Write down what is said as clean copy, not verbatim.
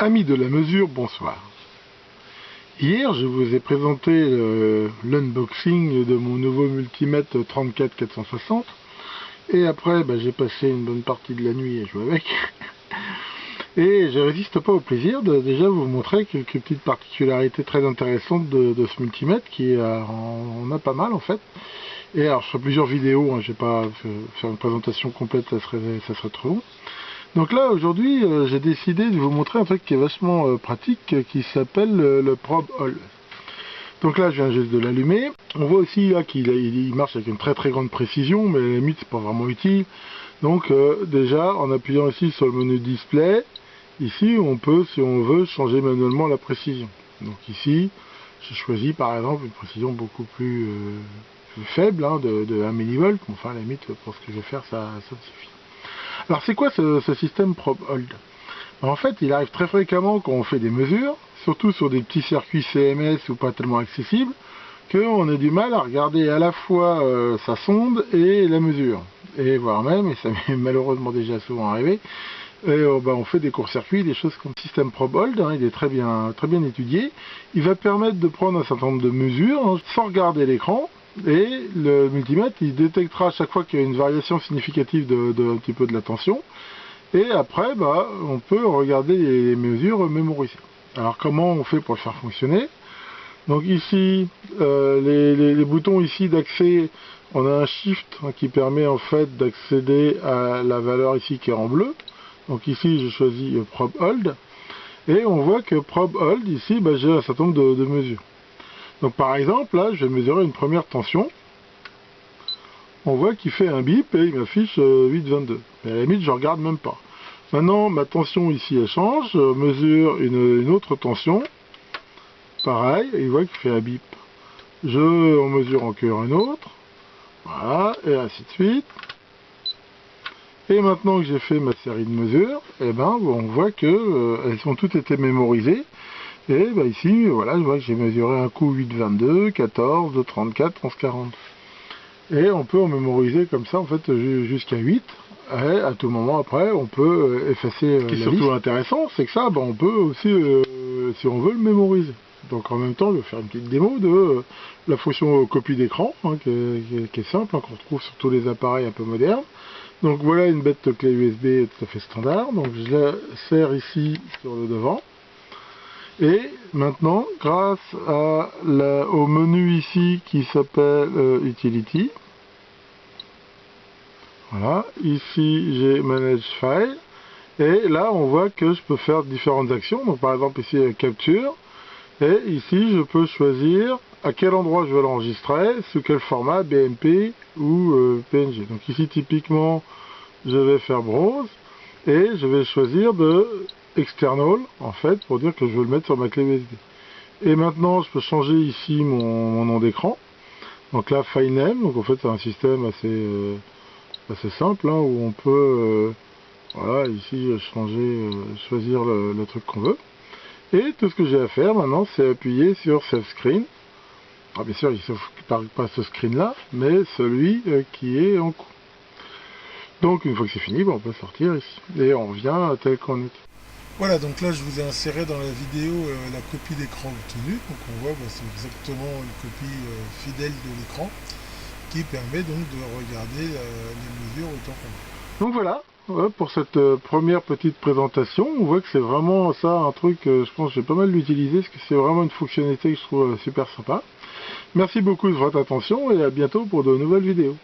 Amis de la mesure, bonsoir. Hier, je vous ai présenté l'unboxing de mon nouveau multimètre 34-460. Et après, j'ai passé une bonne partie de la nuit à jouer avec. Et je résiste pas au plaisir de déjà vous montrer quelques petites particularités très intéressantes de ce multimètre qui en a pas mal en fait. Et alors je ferai plusieurs vidéos, je vais pas faire une présentation complète, ça serait trop long. Donc là aujourd'hui j'ai décidé de vous montrer un truc qui est vachement pratique qui s'appelle le probe hole. Donc là je viens juste de l'allumer. On voit aussi là qu'il marche avec une très grande précision, mais à la limite c'est pas vraiment utile. Donc déjà en appuyant ici sur le menu display, ici on peut, si on veut, changer manuellement la précision. Donc ici j'ai choisi par exemple une précision beaucoup plus faible, de 1 mV, enfin à la limite pour ce que je vais faire ça me suffit. Alors c'est quoi ce système probe hold? En fait il arrive très fréquemment quand on fait des mesures, surtout sur des petits circuits CMS ou pas tellement accessibles, qu'on ait du mal à regarder à la fois sa sonde et la mesure. Et voire même, et ça m'est malheureusement déjà souvent arrivé, on fait des courts-circuits, des choses comme le système probe hold, il est très bien étudié. Il va permettre de prendre un certain nombre de mesures sans regarder l'écran. Et le multimètre, il détectera à chaque fois qu'il y a une variation significative un petit peu de la tension. Et après, on peut regarder les mesures mémorisées. Alors comment on fait pour le faire fonctionner? Donc ici, les boutons ici d'accès, on a un shift qui permet en fait d'accéder à la valeur ici qui est en bleu. Donc ici, je choisis probe hold. Et on voit que probe hold, ici, j'ai un certain nombre de mesures. Donc par exemple, là, je vais mesurer une première tension. On voit qu'il fait un bip et il m'affiche 8,22. Mais à la limite, je regarde même pas. Maintenant, ma tension ici, elle change. Je mesure une autre tension. Pareil, et il voit qu'il fait un bip. On mesure encore une autre. Voilà, et ainsi de suite. Et maintenant que j'ai fait ma série de mesures, on voit que elles ont toutes été mémorisées. Et ici, voilà, je vois que j'ai mesuré un coup 8,22, 14, 2,34, 11,40. Et on peut en mémoriser comme ça, en fait, jusqu'à 8. Et à tout moment après, on peut effacer. Ce qui est surtout intéressant, c'est que ça, on peut aussi, si on veut, le mémoriser. Donc en même temps, je vais faire une petite démo de la fonction copie d'écran, qui est simple, qu'on retrouve sur tous les appareils un peu modernes. Donc voilà une bête clé USB tout à fait standard. Donc je la serre ici sur le devant. Et maintenant, grâce au menu ici qui s'appelle Utility, voilà, ici j'ai Manage File, et là on voit que je peux faire différentes actions. Donc par exemple ici Capture, et ici je peux choisir à quel endroit je veux l'enregistrer, sous quel format, BMP ou PNG. Donc ici typiquement je vais faire Browse, et je vais choisir de External, en fait, pour dire que je veux le mettre sur ma clé USB. Et maintenant, je peux changer ici mon nom d'écran. Donc là, File Name, donc en fait, c'est un système assez simple, où on peut, voilà, ici, choisir le truc qu'on veut. Et tout ce que j'ai à faire maintenant, c'est appuyer sur Save Screen. Alors, bien sûr, il ne sauve pas ce screen-là, mais celui qui est en cours. Donc, une fois que c'est fini, on peut sortir ici. Et on revient tel qu'on est. Voilà, donc là je vous ai inséré dans la vidéo la copie d'écran obtenue. Donc on voit c'est exactement une copie fidèle de l'écran qui permet donc de regarder les mesures autant qu'on veut. Donc voilà, pour cette première petite présentation, on voit que c'est vraiment ça un truc, je pense que j'ai pas mal l'utiliser parce que c'est vraiment une fonctionnalité que je trouve super sympa. Merci beaucoup de votre attention et à bientôt pour de nouvelles vidéos.